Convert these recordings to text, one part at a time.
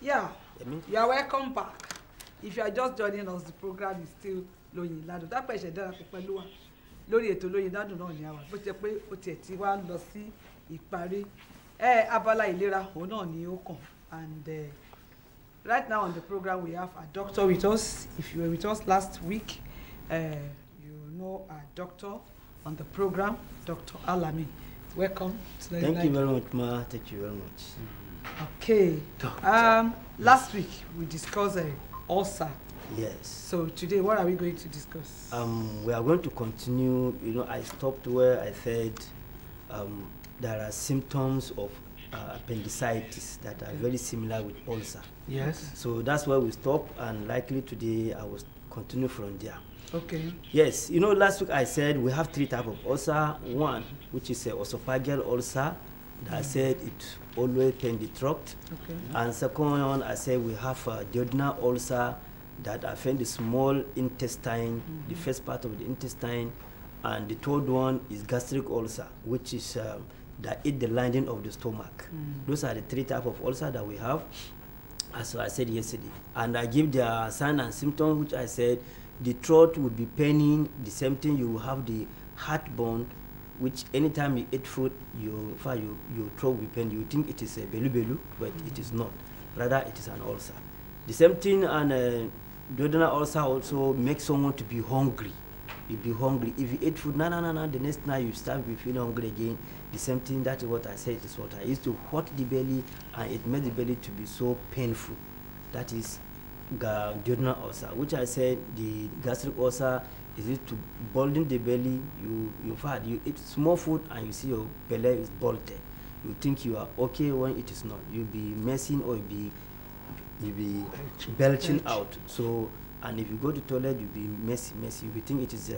Yeah, you are welcome back. If you are just joining us, the program is still LOYINLADUN. That question dára pẹ̀lú wa lórí ètò LOYINLADUN náà ni àwa. Bó ti jẹ́ pé ó tiẹ̀ ti wá lọ sí ìparí. Abala ìlera òun náà ni ó kàn. And right now on the program we have a doctor with us. If you were with us last week, you know our doctor on the program, Dr. Alami. Welcome to the Thank you very much, Ma. Thank you very much. Okay. Last week we discussed ulcer. Yes. So today, what are we going to discuss? We are going to continue. You know, I stopped where I said there are symptoms of appendicitis that are very similar with ulcer. Yes. So that's where we stop, and likely today I will continue from there. Okay. Yes, you know, last week I said we have three types of ulcer. One, which is a esophageal ulcer, that I said it always pain the throat. Okay. And second one, I said we have a duodenal ulcer that affect the small intestine, the first part of the intestine. And the third one is gastric ulcer, which is that eat the lining of the stomach. Those are the three types of ulcer that we have, as I said yesterday. And I give the sign and symptoms, which I said the throat would be paining. The same thing, you will have the heartburn, which anytime you eat food, your throat will pain. You think it is a belu, but it is not. Rather, it is an ulcer. The same thing, and duodenal ulcer also makes someone to be hungry. You'll be hungry. If you eat food, the next night you start to feel hungry again. The same thing, that is what I said, it is what I used to hurt the belly, and it makes the belly to be so painful. That is duodenal ulcer, which I said the gastric ulcer is it to bolden the belly. You eat small food and you see your belly is bolted. You think you are okay when it is not. You'll be messing, or you'll be belching out. So, and if you go to toilet, you'll be messy. You think it is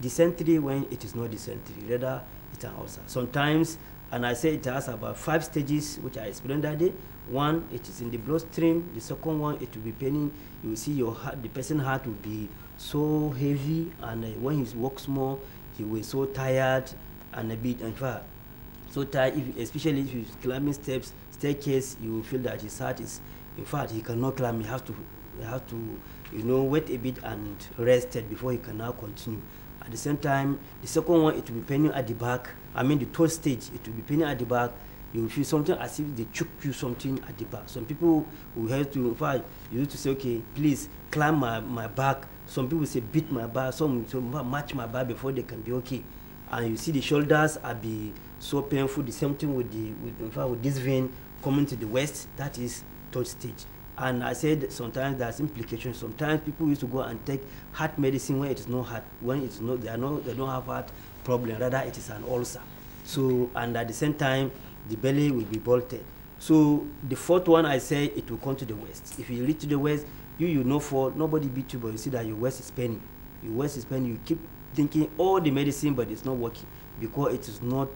dysentery when it is not dysentery. Rather, it's an ulcer. Sometimes, and I say it has about 5 stages, which I explained that day. One, it is in the bloodstream. The second one, it will be paining. You will see your heart, the person's heart will be so heavy, and when he walks more, he will be so tired and a bit, in fact, so tired. Especially if he's climbing staircase, you will feel that his heart is, in fact, he cannot climb. He have to, you know, wait a bit and rested before he can now continue. At the same time, the second one, it will be paining at the back. I mean, the third stage, it will be paining at the back. You will feel something as if they choke you something at the back. Some people will have to, in fact, you need to say, okay, please climb my back. Some people say beat my back. Some match my back before they can be okay. And you see the shoulders are be so painful. The same thing with with this vein coming to the waist. That is third stage. And I said sometimes there's implications. Sometimes people used to go and take heart medicine when it is not heart. When it's not, they don't have heart problem. Rather, it is an ulcer. So, and at the same time, the belly will be bolted. So the fourth one, I say it will come to the waist. If you reach to the waist, you know, for nobody beat you, but you see that your waist is paining. Your waist is paining. You keep thinking all the medicine, but it's not working because it is not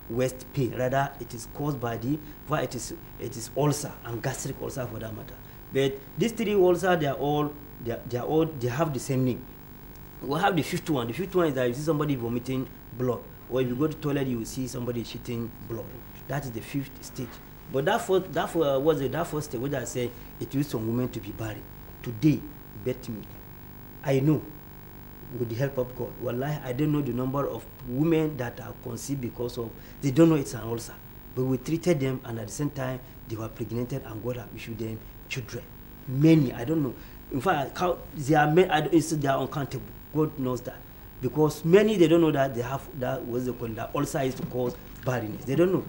waist pain. Rather, it is caused by it is ulcer and gastric ulcer for that matter. But these three ulcers, they have the same name. We have the fifth one. The fifth one is that you see somebody vomiting blood, or if you go to the toilet, you will see somebody shitting blood. That is the fifth stage. But that first stage, which I say it used some women to be barren. Today, bet me, I know, with the help of God, wallahi, I don't know the number of women that are conceived because of, they don't know it's an ulcer. But we treated them, and at the same time, they were pregnant, and God have issued them children. Many, I don't know. In fact, they are uncountable. God knows that. Because many, they don't know that they have that, what's it called, that ulcer is to cause barrenness. They don't know.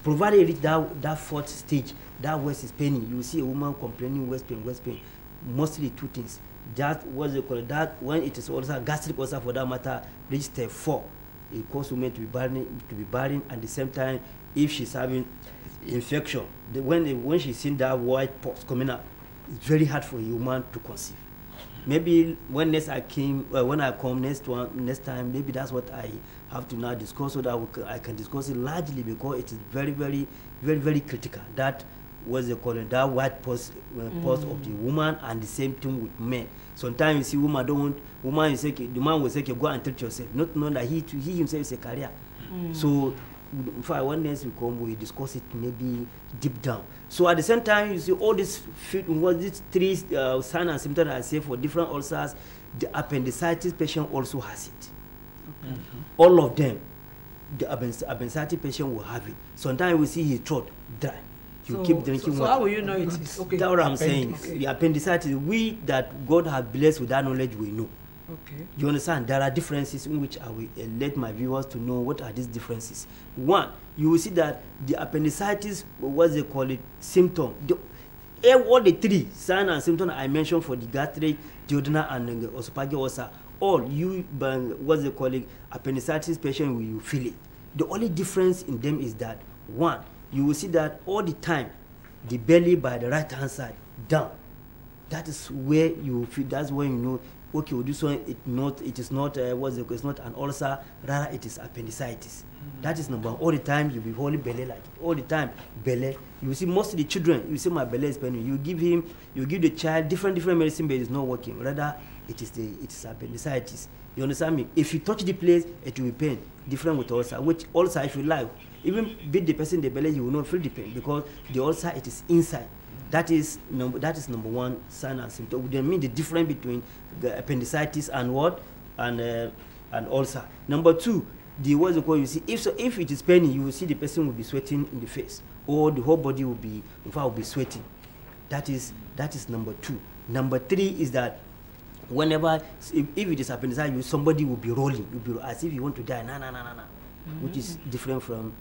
Provided you reach that fourth stage, that waist is paining. You see a woman complaining waist pain. Mostly two things. That, what's it called, that when it is ulcer, gastric ulcer for that matter, reach step 4. It causes women to be barren, and at the same time, if she's having infection, when she's seeing that white spots coming up, it's very hard for a woman to conceive. Maybe when I come next time, maybe that's what I have to now discuss, so that I can discuss it largely, because it is very, very, very, very critical. That was the calling, that white pulse of the woman, and the same thing with men. Sometimes you see the man will say, go and treat yourself, not knowing that he himself is a carrier. So in fact, one next we come, we discuss it maybe deep down. So at the same time, you see all these three signs and symptoms I say for different ulcers, the appendicitis patient also has it. Okay. All of them, the appendicitis patient will have it. Sometimes we see his throat dry. You keep drinking water. So how will you know it is? Okay. That's what I'm saying. Okay. The appendicitis, we that God has blessed with that knowledge, we know. Okay. You understand? There are differences in which I will let my viewers to know what are these differences. One, you will see that the appendicitis, what they call it, symptom. All the three signs and symptoms I mentioned for the gastric, duodenal, and esophageal ulcer, all you, what they call it, appendicitis patient, will you feel it. The only difference in them is that, one, you will see that all the time, the belly by the right hand side, down. That is where you feel, that's when you know, okay, well, this one, it is not it's not an ulcer, rather it is appendicitis. That is number one. All the time, you'll be holding belly like it. All the time, belly. You see, most of the children, you see my belly is paining. You give the child different medicine, but it's not working. Rather, it is appendicitis. You understand me? If you touch the place, it will be pain. Different with ulcer. Which ulcer, if you like, even beat the person in the belly, you will not feel the pain because the ulcer, it is inside. That is number one sign and symptom. They mean the difference between the appendicitis and what and ulcer. Number two, the what's it called? You see, if it is paining, you will see the person will be sweating in the face, or the whole body will be, in fact, will be sweating. That is number two. Number three is that whenever if it is appendicitis, somebody will be rolling, as if you want to die, which is different from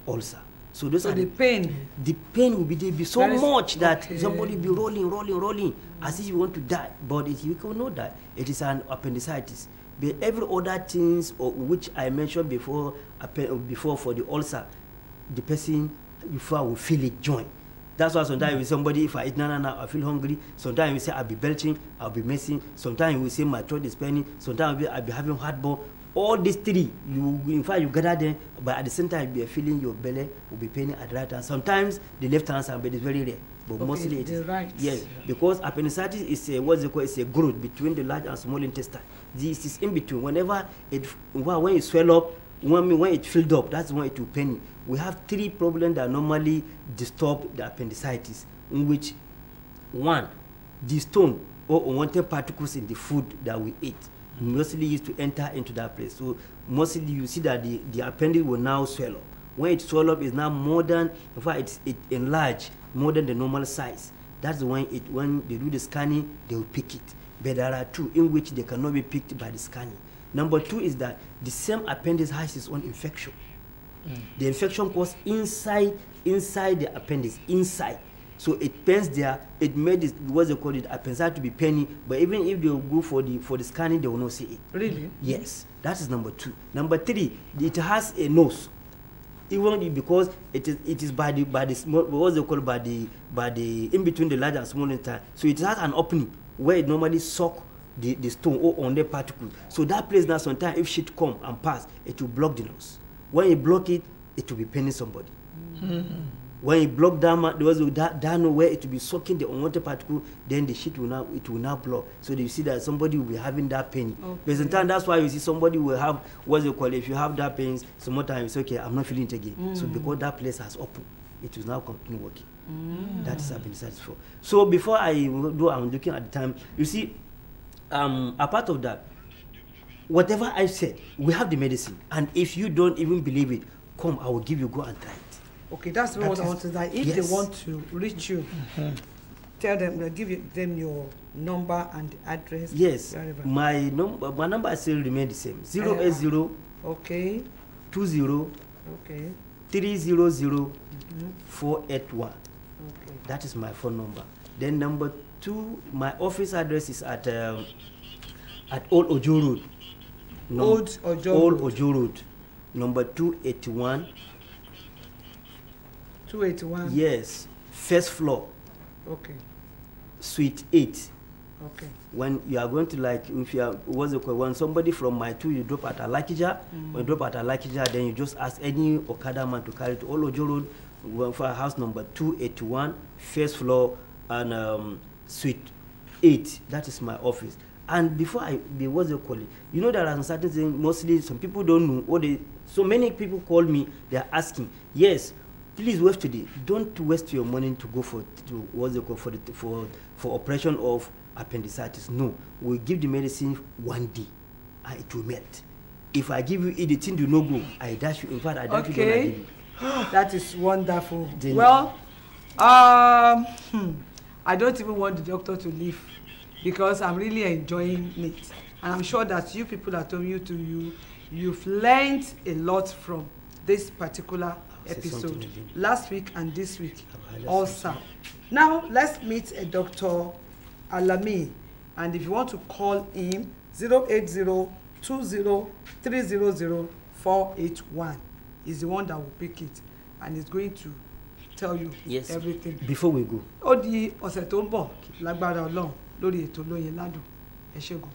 ulcer. So those are the pain. The pain will be so Very much that somebody will be rolling, as if you want to die. But you can know that it is an appendicitis. But every other things which I mentioned before for the ulcer, the person will feel it join. That's why sometimes with somebody, if I eat I feel hungry. Sometimes we say I'll be belching, I'll be messing. Sometimes we say my throat is paining. Sometimes I'll be having heartburn. All these three, in fact, you gather them, but at the same time, you'll be feeling your belly will be paining at the right hand. Sometimes the left hand side, but it's very rare. But mostly it is right. Yes, because appendicitis is it's a growth between the large and small intestine. This is in between. When it swell up, when it filled up, that's when it will pain. We have three problems that normally disturb the appendicitis, in which one, the stone or unwanted particles in the food that we eat mostly used to enter into that place. So mostly you see that the appendix will now swell up. When it swell up, it's now more than, in fact, it enlarged more than the normal size. That's when they do the scanning, they will pick it. But there are two in which they cannot be picked by the scanning. Number two is that the same appendix has its own infection. The infection goes inside the appendix, inside. So it pains there. It made it, what they call it, appendicitis to be paining. But even if they will go for the scanning, they will not see it. Really? Yes. That is number two. Number three, it has a nose. Even because it is by the small, what they call by the in between the large and small intestine. So it has an opening where it normally suck the stone or on the particle. So that place now sometimes if shit come and pass, it will block the nose. When you block it, it will be paining somebody. When you block down where it will be sucking the unwanted particle, then the shit will now block. So you see that somebody will be having that pain. Okay. But sometimes that's why you see somebody will have what they call it, if you have that pain, sometimes it's okay, I'm not feeling it again. So because that place has opened, it will now continue working. That is appendicitis for. So before I'm looking at the time, you see, apart of that, whatever I said, we have the medicine, and if you don't even believe it, come, I will give you, go and try it. Okay, that's what I want to say. If they want to reach you, tell them, give them your number and the address. Yes, wherever. my number still remain the same. 080 okay 20 okay 300 481. okay. That is my phone number. Then number two, my office address is at Old Ojo Road. Old Ojo Road, number 281. 281. Yes, first floor. Okay. Suite 8. Okay. When you are going to, like, if you are, when somebody from my two, you drop at Alakija. When you drop at Alakija, then you just ask any Okada man to carry to Old Ojo Road for house number 281, first floor, and suite 8. That is my office. And before what's it called? You know, there are certain things, mostly some people don't know, or so many people call me, they are asking, yes, please wait today. Don't waste your money to go for operation of appendicitis. No, we give the medicine one day, and it will melt. If I give you it, the thing do not go. I dash you. In fact, I dash you. Okay, that is wonderful. Then, well, I don't even want the doctor to leave because I'm really enjoying it, and I'm sure that you people at home, you've learned a lot from this particular episode last week and this week also. Now let's meet a Dr. Alami, and if you want to call him 08020300481 is the one that will pick it and is going to tell you everything. Before we go, ó di ọ̀sẹ̀ tó ń bọ̀ lágbára Ọlọ́run lórí ètò Loyin Ladun. Ẹ ṣé gan.